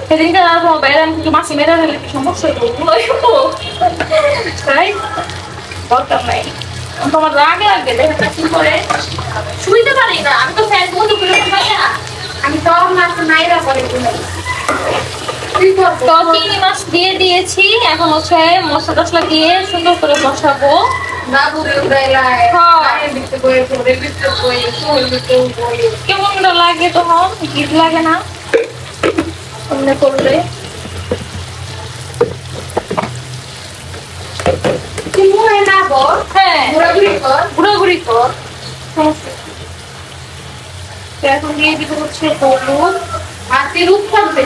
সেদিনকে আর বাইরে আমি কিছু মাসি মেরে হলে কি সমস্যা হইব তাই দরকার নাই তোমার রাগ লাগে দেখা কি করে শুইতে পারি না আমি তো ফ্যান বন্ধ করে আমি তো মাছ নাইরা করে তো চিংড়ি মাছ দিয়ে দিয়েছি এখন হচ্ছে মশলা টসলা দিয়ে সুন্দর করে বসাবো কেমন লাগে তখন গীত লাগে না অন্য করলে ঘুরাঘুরি কর এখন দিয়ে দিব হচ্ছে হলুদ হাতে রূপ থাকবে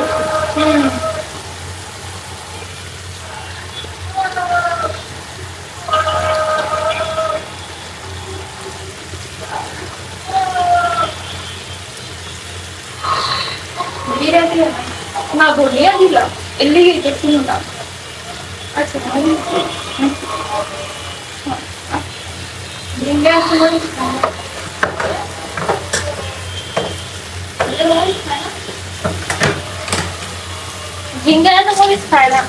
না ধনিয়া দিলাম এর লিগে এটা শুনলাম আচ্ছা ঝিঙ্গা এত মরিচ খায় না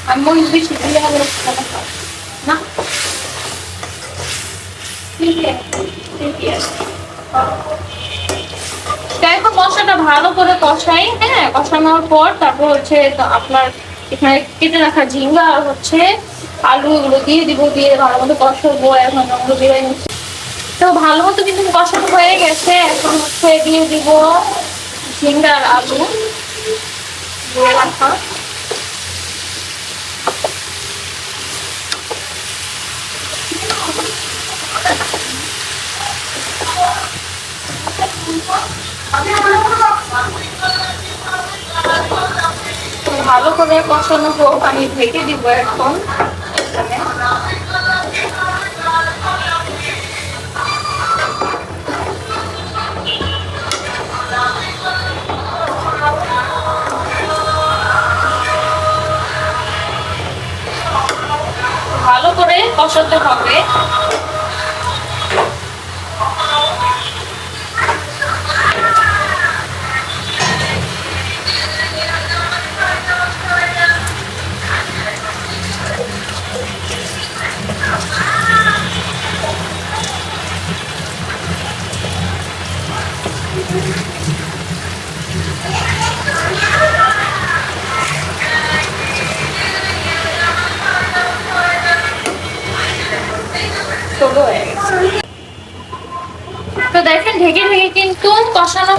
আমি মরিচ বেশি দিলে হবে না এখন মশলাটা ভালো করে কষাই হ্যাঁ কষানোর পর তারপর হচ্ছে আপনার এখানে কেটে রাখা ঝিঙ্গা আর হচ্ছে আলু এগুলো দিয়ে দিব দিয়ে ভালো মতো কষাবো এখন ওগুলো দিয়ে নিচ্ছি তো ভালো মতো কিন্তু কষানো হয়ে গেছে এখন হচ্ছে দিয়ে দিব ঝিঙ্গা আর আলু দিয়ে রাখা ভালো করে কষানো হোক আমি ঢেকে দিব এখন ভালো করে কষাতে হবে তো দেখেন ঢেকে ঢেকে কিন্তু কষানো